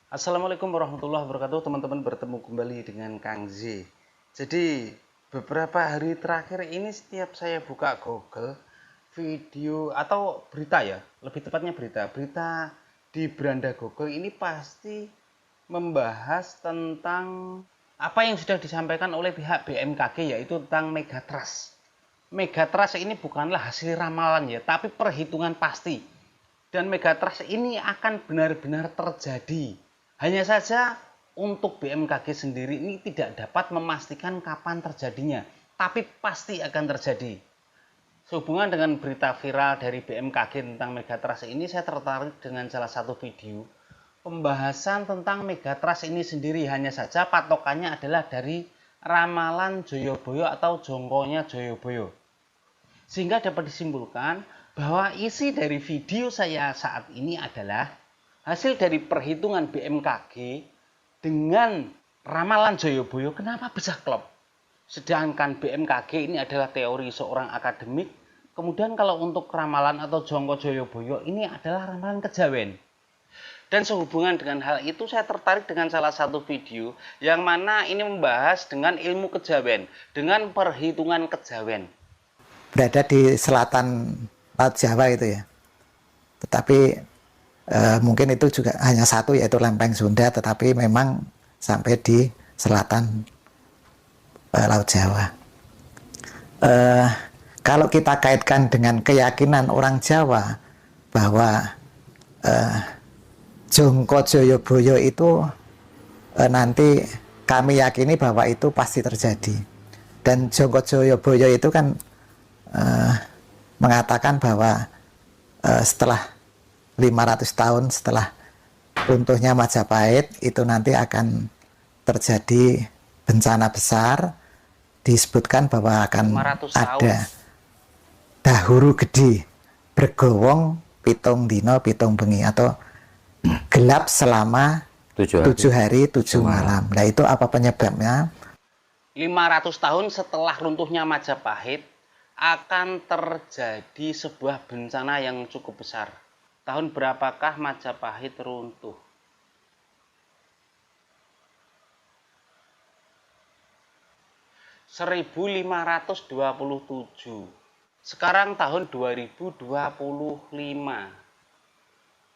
Assalamualaikum warahmatullahi wabarakatuh, teman-teman, bertemu kembali dengan Kang Z. Jadi beberapa hari terakhir ini setiap saya buka Google, video atau berita ya, lebih tepatnya berita di beranda Google ini pasti membahas tentang apa yang sudah disampaikan oleh pihak BMKG, yaitu tentang Megatrust. Megatrust ini bukanlah hasil ramalan ya, tapi perhitungan pasti. Dan Megatrust ini akan benar-benar terjadi. Hanya saja untuk BMKG sendiri ini tidak dapat memastikan kapan terjadinya, tapi pasti akan terjadi. Sehubungan dengan berita viral dari BMKG tentang Megatrust ini, saya tertarik dengan salah satu video pembahasan tentang Megatrust ini sendiri. Hanya saja patokannya adalah dari ramalan Joyoboyo atau jongkonya Joyoboyo. Sehingga dapat disimpulkan bahwa isi dari video saya saat ini adalah hasil dari perhitungan BMKG dengan ramalan Joyoboyo. Kenapa bisa klop? Sedangkan BMKG ini adalah teori seorang akademik. Kemudian kalau untuk ramalan atau jongko Joyoboyo ini adalah ramalan kejawen. Dan sehubungan dengan hal itu saya tertarik dengan salah satu video yang mana ini membahas dengan ilmu kejawen, dengan perhitungan kejawen. Berada di selatan Laut Jawa itu ya. Tetapi mungkin itu juga hanya satu, yaitu Lempeng Sunda, tetapi memang sampai di selatan Laut Jawa. Kalau kita kaitkan dengan keyakinan orang Jawa bahwa Jongko Joyoboyo itu nanti kami yakini bahwa itu pasti terjadi. Dan Jongko Joyoboyo itu kan mengatakan bahwa setelah 500 tahun setelah runtuhnya Majapahit itu nanti akan terjadi bencana besar. Disebutkan bahwa akan ada dahuru gede bergowong pitung dino pitung bengi, atau gelap selama 7 hari 7 malam. Nah, itu apa penyebabnya? 500 tahun setelah runtuhnya Majapahit akan terjadi sebuah bencana yang cukup besar. Tahun berapakah Majapahit runtuh? (1527). Sekarang tahun 2025.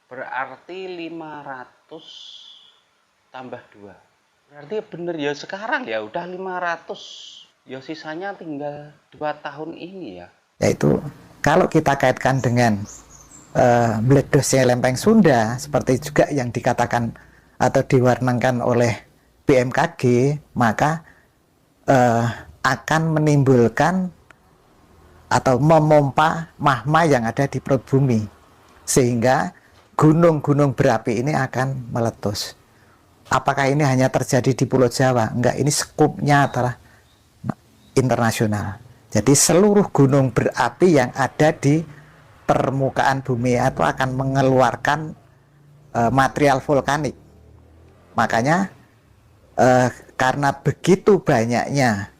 Berarti 500 tambah 2. Berarti bener ya sekarang ya udah 500. Ya sisanya tinggal 2 tahun ini ya. Yaitu kalau kita kaitkan dengan meledosnya Lempeng Sunda, seperti juga yang dikatakan atau diwarnakan oleh BMKG, maka akan menimbulkan atau memompa magma yang ada di perut bumi, sehingga gunung-gunung berapi ini akan meletus. Apakah ini hanya terjadi di Pulau Jawa? Enggak, ini skupnya adalah internasional. Jadi seluruh gunung berapi yang ada di permukaan bumi itu akan mengeluarkan material vulkanik. Makanya karena begitu banyaknya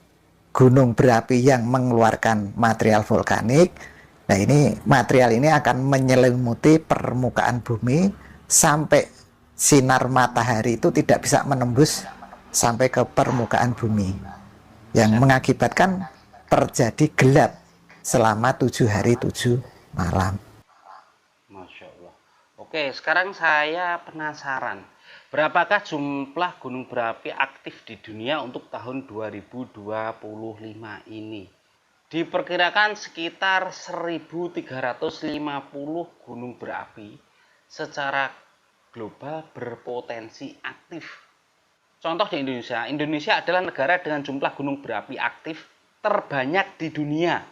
gunung berapi yang mengeluarkan material vulkanik, nah ini material ini akan menyelimuti permukaan bumi sampai sinar matahari itu tidak bisa menembus sampai ke permukaan bumi, yang mengakibatkan terjadi gelap selama 7 hari 7 malam. Masya Allah. Oke, sekarang saya penasaran. Berapakah jumlah gunung berapi aktif di dunia untuk tahun 2025 ini? Diperkirakan sekitar 1350 gunung berapi secara global berpotensi aktif. Contoh di Indonesia. Indonesia adalah negara dengan jumlah gunung berapi aktif terbanyak di dunia.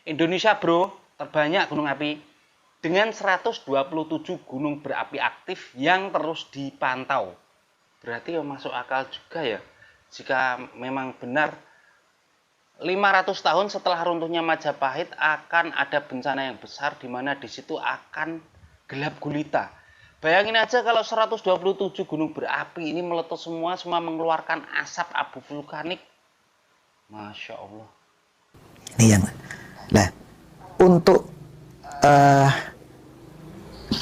Indonesia bro, terbanyak gunung api dengan 127 gunung berapi aktif yang terus dipantau. Berarti ya masuk akal juga ya jika memang benar 500 tahun setelah runtuhnya Majapahit akan ada bencana yang besar, di mana di situ akan gelap gulita. Bayangin aja kalau 127 gunung berapi ini meletus semua mengeluarkan asap abu vulkanik. Masya Allah. Ini yang nah, untuk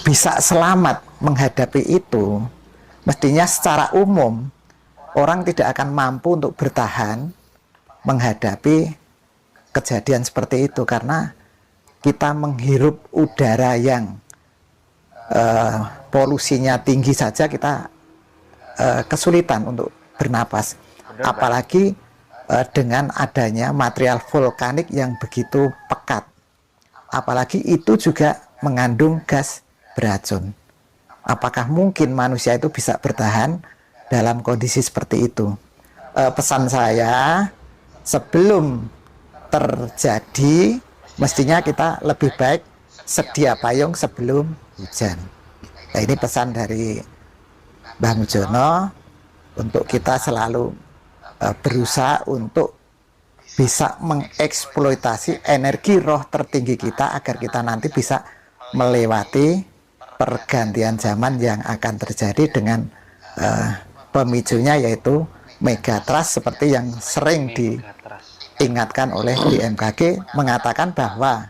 bisa selamat menghadapi itu, mestinya secara umum orang tidak akan mampu untuk bertahan menghadapi kejadian seperti itu, karena kita menghirup udara yang polusinya tinggi saja kita kesulitan untuk bernapas. Benar, Apalagi dengan adanya material vulkanik yang begitu pekat. Apalagi itu juga mengandung gas beracun. Apakah mungkin manusia itu bisa bertahan dalam kondisi seperti itu? Pesan saya, sebelum terjadi, mestinya kita lebih baik sedia payung sebelum hujan. Nah, ini pesan dari Mbah Mujono untuk kita selalu berusaha untuk bisa mengeksploitasi energi roh tertinggi kita agar kita nanti bisa melewati pergantian zaman yang akan terjadi dengan pemicunya yaitu megatrust, seperti yang sering diingatkan oleh BMKG, mengatakan bahwa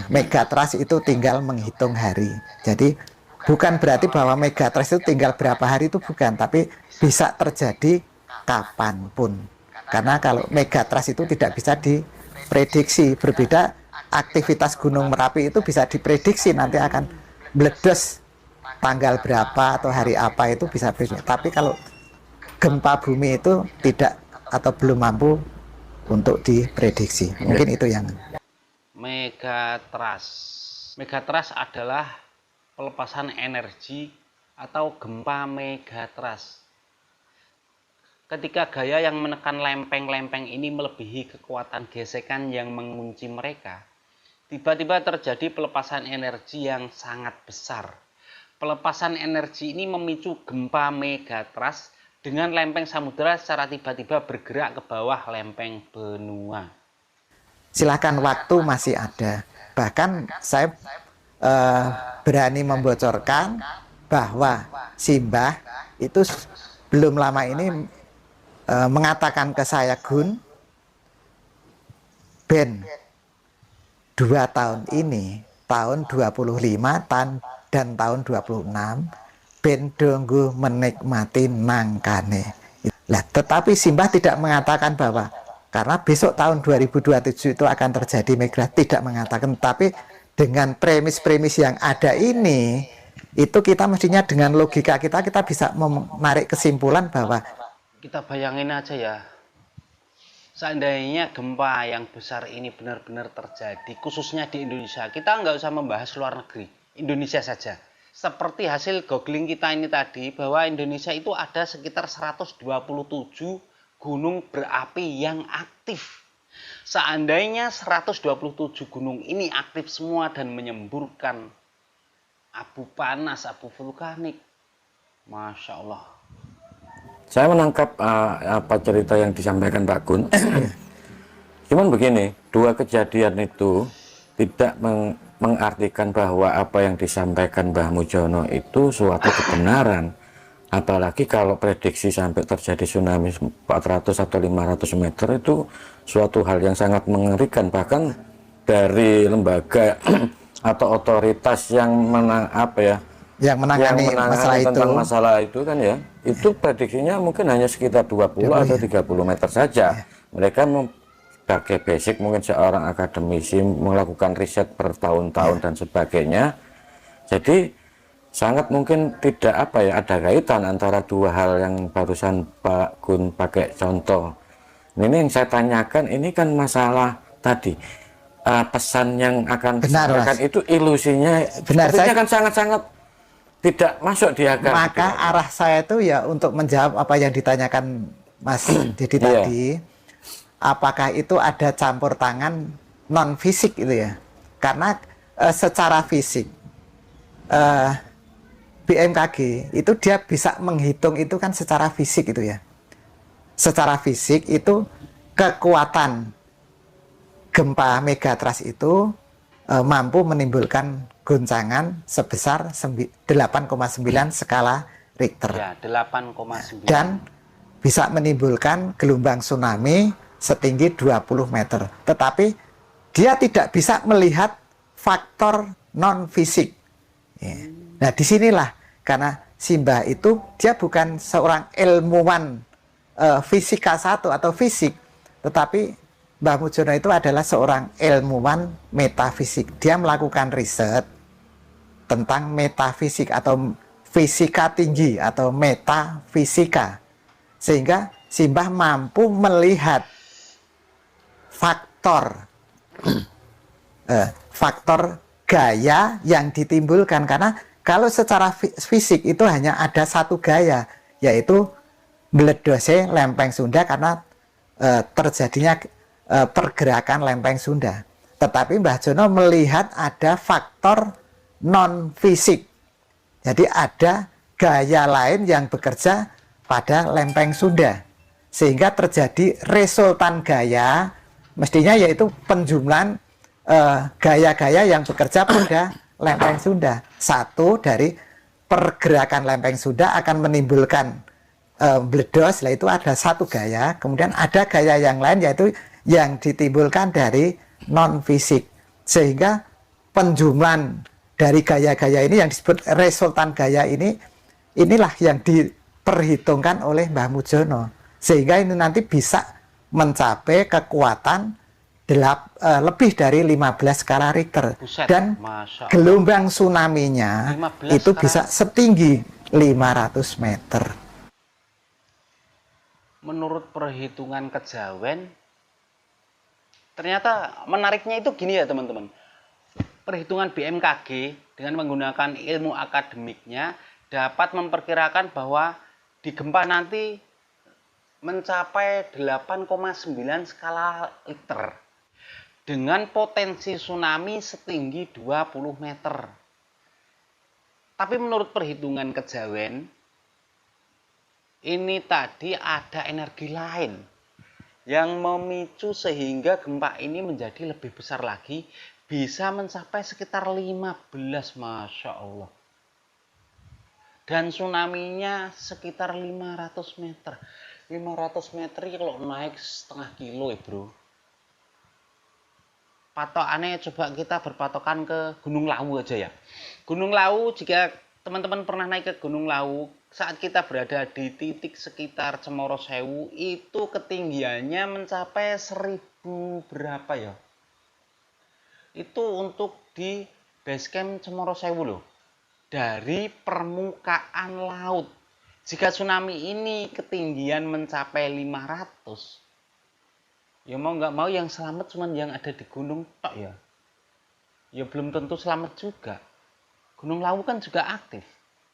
megatrust itu tinggal menghitung hari. Jadi bukan berarti bahwa megatrust itu tinggal berapa hari, itu bukan, tapi bisa terjadi kapanpun. Karena kalau megatrust itu tidak bisa diprediksi. Berbeda aktivitas Gunung Merapi itu bisa diprediksi nanti akan meledos tanggal berapa atau hari apa, itu bisa prediksi. Tapi kalau gempa bumi itu tidak atau belum mampu untuk diprediksi. Mungkin itu yang Megatrust adalah pelepasan energi atau gempa megatrust. Ketika gaya yang menekan lempeng-lempeng ini melebihi kekuatan gesekan yang mengunci mereka, tiba-tiba terjadi pelepasan energi yang sangat besar. Pelepasan energi ini memicu gempa megatrust dengan lempeng samudera secara tiba-tiba bergerak ke bawah lempeng benua. Silakan, waktu masih ada. Bahkan saya berani membocorkan bahwa Simbah itu belum lama ini mengatakan ke saya, Gun, Ben 2 tahun ini, tahun 25 dan tahun 26, ben donggo menikmati nangkane. Lah, tetapi Simbah tidak mengatakan bahwa karena besok tahun 2027 itu akan terjadi megatrust, tidak mengatakan. Tapi dengan premis-premis yang ada ini, itu kita mestinya dengan logika kita bisa menarik kesimpulan bahwa kita bayangin aja ya, seandainya gempa yang besar ini benar-benar terjadi, khususnya di Indonesia, kita nggak usah membahas luar negeri, Indonesia saja. Seperti hasil googling kita ini tadi, bahwa Indonesia itu ada sekitar 127 gunung berapi yang aktif. Seandainya 127 gunung ini aktif semua dan menyemburkan abu panas, abu vulkanik, Masya Allah. Saya menangkap apa cerita yang disampaikan Pak Gun. Cuman begini, dua kejadian itu tidak mengartikan bahwa apa yang disampaikan Mbah Mujono itu suatu kebenaran. Apalagi kalau prediksi sampai terjadi tsunami 400 atau 500 meter itu suatu hal yang sangat mengerikan. Bahkan dari lembaga atau otoritas yang menangani masalah itu kan ya, itu prediksinya mungkin hanya sekitar 20 atau 30 meter saja. Mereka sebagai basic, mungkin seorang akademisi melakukan riset bertahun-tahun dan sebagainya. Jadi sangat mungkin tidak ada kaitan antara dua hal yang barusan Pak Gun pakai contoh. Ini yang saya tanyakan, ini kan masalah tadi pesan yang akan disampaikan itu ilusinya sepertinya kan sangat-sangat tidak masuk di akal. Maka arah saya itu ya untuk menjawab apa yang ditanyakan Mas Didi tadi, apakah itu ada campur tangan non fisik itu ya? Karena secara fisik BMKG itu dia bisa menghitung itu kan secara fisik itu ya. Secara fisik itu kekuatan gempa megatrust itu mampu menimbulkan goncangan sebesar 8,9 skala Richter. Ya, 8,9. Dan bisa menimbulkan gelombang tsunami setinggi 20 meter. Tetapi dia tidak bisa melihat faktor non fisik. Nah, disinilah karena Simbah itu dia bukan seorang ilmuwan fisika satu atau fisik, tetapi Mbah Mujono itu adalah seorang ilmuwan metafisik. Dia melakukan riset tentang metafisik atau fisika tinggi atau metafisika, sehingga Simbah mampu melihat faktor faktor gaya yang ditimbulkan, karena kalau secara fisik itu hanya ada satu gaya, yaitu meledose lempeng Sunda karena terjadinya pergerakan lempeng Sunda. Tetapi Mbah Jono melihat ada faktor non fisik, jadi ada gaya lain yang bekerja pada lempeng Sunda, sehingga terjadi resultan gaya, mestinya yaitu penjumlahan gaya-gaya yang bekerja pada lempeng Sunda. Satu dari pergerakan lempeng Sunda akan menimbulkan bledos, lah itu ada satu gaya, kemudian ada gaya yang lain yaitu yang ditimbulkan dari non fisik, sehingga penjumlahan dari gaya-gaya ini yang disebut resultan gaya ini, inilah yang diperhitungkan oleh Mbah Mujono, sehingga ini nanti bisa mencapai kekuatan lebih dari 15 skala Richter. Buset, dan gelombang tsunami-nya itu bisa setinggi 500 meter. Menurut perhitungan kejawen, ternyata menariknya itu gini ya teman-teman. Perhitungan BMKG dengan menggunakan ilmu akademiknya dapat memperkirakan bahwa di gempa nanti mencapai 8,9 skala Richter dengan potensi tsunami setinggi 20 meter. Tapi menurut perhitungan kejawen, ini tadi ada energi lain yang memicu sehingga gempa ini menjadi lebih besar lagi, bisa mencapai sekitar 15, Masya Allah. Dan tsunami-nya sekitar 500 meter. 500 meter kalau naik setengah kilo ya bro. Patokannya coba kita berpatokan ke Gunung Lawu aja ya. Gunung Lawu, jika teman-teman pernah naik ke Gunung Lawu, saat kita berada di titik sekitar Cemoro Sewu, itu ketinggiannya mencapai 1000 berapa ya? Itu untuk di basecamp Cemoro Sewu loh. Dari permukaan laut. Jika tsunami ini ketinggian mencapai 500, ya mau nggak mau yang selamat cuma yang ada di gunung tok ya. Ya belum tentu selamat juga. Gunung Lawu kan juga aktif.